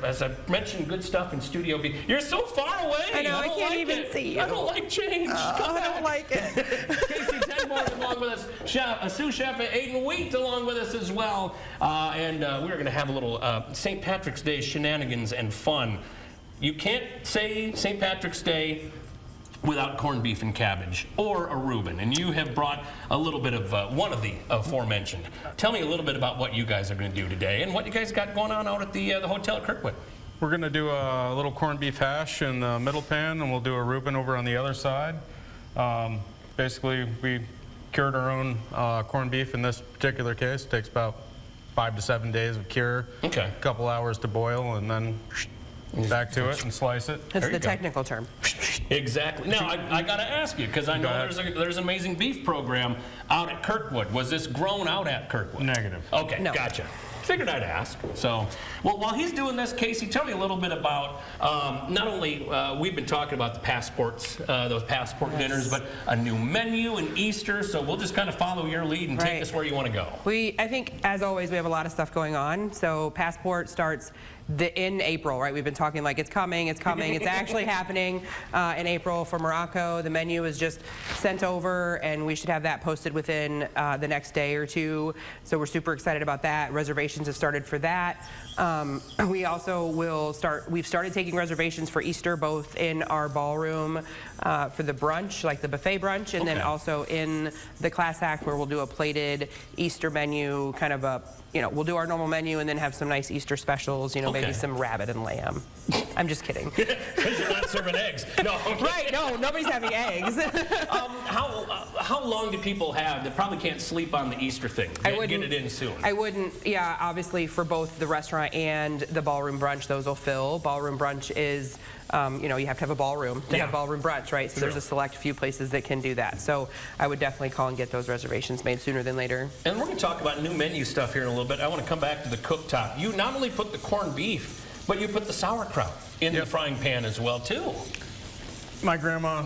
as I mentioned, good stuff in Studio B. You're so far away. I know, I can't like even it. see you. I don't like change. Come I back. don't like it. Casey Tedmore along with us, sous chef Aiden Wheat along with us as well. And we're going to have a little St. Patrick's Day shenanigans and fun. You can't say St. Patrick's Day without corned beef and cabbage or a Reuben, and you have brought a little bit of one of the aforementioned. Tell me a little bit about what you guys are going to do today and what you guys got going on out at the hotel at Kirkwood. We're going to do a little corned beef hash in the middle pan, and we'll do a Reuben over on the other side. Basically, we cured our own corned beef in this particular case. It takes about 5 to 7 days of cure, okay, a couple hours to boil, and then back to it and slice it. That's the technical term. Exactly. Now, I got to ask you, because I know there's an amazing beef program out at Kirkwood. Was this grown out at Kirkwood? Negative. Okay, no. Gotcha. Figured I'd ask. So, well, while he's doing this, Casey, tell me a little bit about not only we've been talking about the passports, those passport dinners, but a new menu and Easter. So we'll just kind of follow your lead and take us where you want to go. I think, as always, we have a lot of stuff going on. So passport starts in April, right? We've been talking like it's coming, it's coming. It's actually happening in April for Morocco. The menu is just sent over, and we should have that posted within the next day or two. So we're super excited about that. Reservations have started for that. We also we've started taking reservations for Easter, both in our ballroom for the brunch, like the buffet brunch, and then also in the class act, where we'll do a plated Easter menu, kind of a, we'll do our normal menu and then have some nice Easter specials, maybe some rabbit and lamb. I'm just kidding. Because you're not serving eggs. No. Okay. Right, no, nobody's having eggs. How long do people have that probably can't sleep on the Easter thing? Get it in soon. I wouldn't, obviously for both the restaurant and the ballroom brunch, those will fill. Ballroom brunch is, you have to have a ballroom to have ballroom brunch, right? So there's a select few places that can do that. So I would definitely call and get those reservations made sooner than later. And we're going to talk about new menu stuff here in a little bit. I want to come back to the cooktop. You not only put the corned beef, but you put the sauerkraut in the frying pan as well, too. My grandma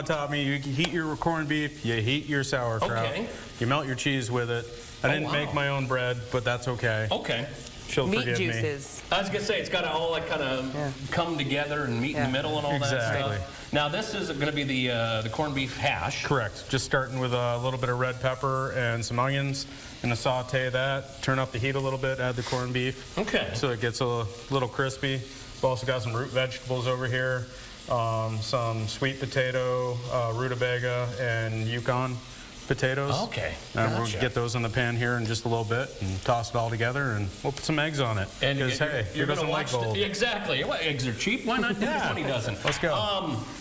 taught me, you heat your corned beef, you heat your sauerkraut, you melt your cheese with it. I didn't make my own bread, but that's okay. Okay. She'll meat forgive juices. I was going to say, it's got to all kind of come together and meet in the middle and all that stuff. Now, this is going to be the corned beef hash. Correct. Just starting with a little bit of red pepper and some onions. Going to saute that, turn up the heat a little bit, add the corned beef. Okay. So it gets a little crispy. We've also got some root vegetables over here, some sweet potato, rutabaga, and Yukon potatoes. Okay. And we'll get those in the pan here in just a little bit and toss it all together, and we'll put some eggs on it. Because, hey, who doesn't like gold? Exactly. Well, eggs are cheap. Why not do this when he doesn't? Let's go.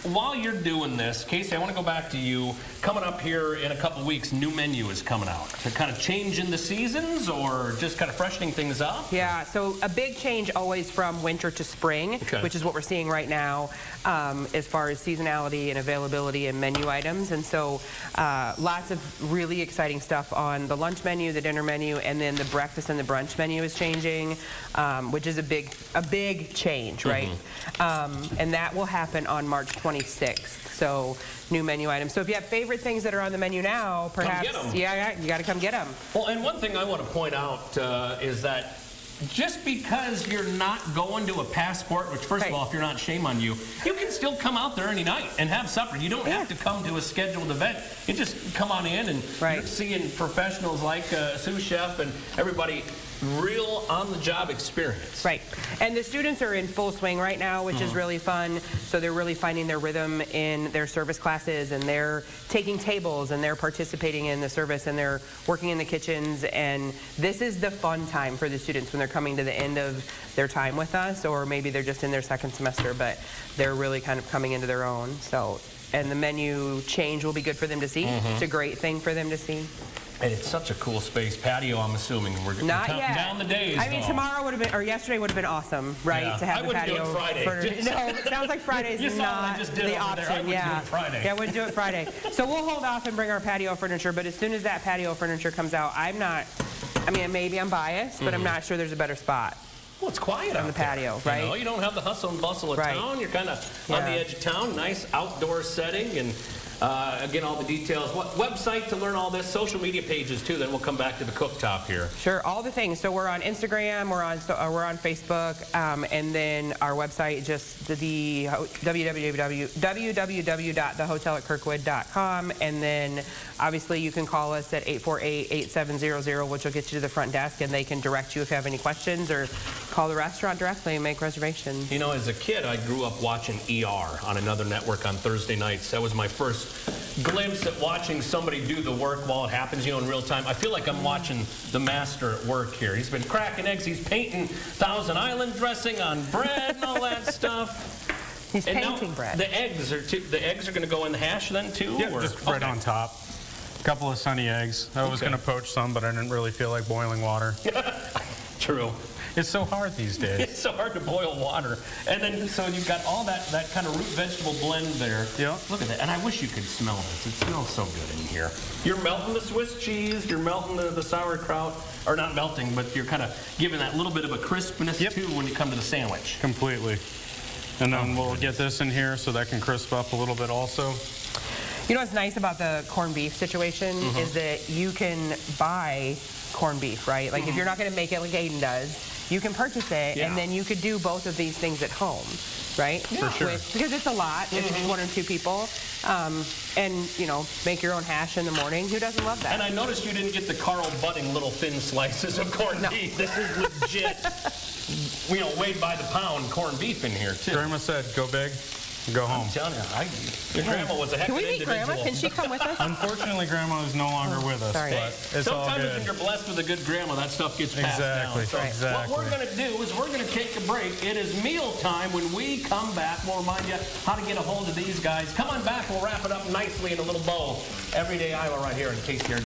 While you're doing this, Casey, I want to go back to you. Coming up here in a couple weeks, new menu is coming out. To kind of changing the seasons or just kind of freshening things up? Yeah, so a big change always from winter to spring, which is what we're seeing right now as far as seasonality and availability and menu items. And so lots of really exciting stuff on the lunch menu, the dinner menu, and then the breakfast and the brunch menu is changing, which is a big change, right? And that will happen on March 26th. So new menu items. So if you have favorite things that are on the menu now, perhaps, you got to come get them. Well, and one thing I want to point out is that just because you're not going to a passport, which first of all, if you're not, shame on you, you can still come out there any night and have supper. You don't have to come to a scheduled event. You just come on in and you're seeing professionals like a sous chef and everybody, real on-the-job experience. Right. And the students are in full swing right now, which is really fun. So they're really finding their rhythm in their service classes, and they're taking tables, and they're participating in the service, and they're working in the kitchens. And this is the fun time for the students when they're coming to the end of their time with us, or maybe they're just in their second semester, but they're really kind of coming into their own. So, and the menu change will be good for them to see. It's a great thing for them to see. And it's such a cool space. Patio, I'm assuming. We're not counting down the days. I mean, tomorrow would have been, or yesterday would have been awesome, right? To have the patio. I wouldn't do it Friday. No, it sounds like Friday's not the option. Yeah, I wouldn't do it Friday. So we'll hold off and bring our patio furniture. But as soon as that patio furniture comes out, I mean, maybe I'm biased, but I'm not sure there's a better spot. Well, it's quiet on the patio, right? You don't have the hustle and bustle of town. You're kind of on the edge of town. Nice outdoor setting, and Again, all the details. What website to learn all this? Social media pages, too. Then we'll come back to the cooktop here. Sure, all the things. So we're on Instagram, we're on Facebook, and then our website, just the www.thehotelatKirkwood.com, and then obviously you can call us at 848-8700, which will get you to the front desk, and they can direct you if you have any questions, or call the restaurant directly and make reservations. You know, as a kid, I grew up watching ER on another network on Thursday nights. That was my first glimpse at watching somebody do the work while it happens, in real time. I feel like I'm watching the master at work here. He's been cracking eggs. He's painting Thousand Island dressing on bread and all that stuff. He's And painting now, bread. The eggs are going to go in the hash then too? Yeah, or? just right on top. A couple of sunny eggs. I was Okay. going to poach some, but I didn't really feel like boiling water. True. It's so hard these days. It's so hard to boil water. And then, so you've got all that kind of root vegetable blend there. Yeah. Look at that. And I wish you could smell this. It smells so good in here. You're melting the Swiss cheese. You're melting the sauerkraut. Or not melting, but you're kind of giving that little bit of a crispness, Yep. too, when you come to the sandwich. Completely. And then we'll get this in here so that can crisp up a little bit also. You know what's nice about the corned beef situation is that you can buy corned beef, right? Like if you're not going to make it like Aiden does, you can purchase it, Yeah. and then you could do both of these things at home, right? For sure. Because it's a lot. It's just 1 or 2 people. And, make your own hash in the morning. Who doesn't love that? And I noticed you didn't get the Carl Budding little thin slices of corned No. beef. This is legit, weighed by the pound corned beef in here, too. Grandma said, go big, go home. I'm telling you, your grandma was a heck Can of an we meet individual. Grandma? Can she come with us? Unfortunately, Grandma is no longer with us, sorry. but it's all Sometimes good. when you're blessed with a good grandma, that stuff gets passed Exactly, down. So exactly. what we're going to do is we're going to take a break. It is meal time. When we come back, we'll remind you how to get a hold of these guys. Come on back. We'll wrap it up nicely in a little bow. Everyday Iowa right here in KCR.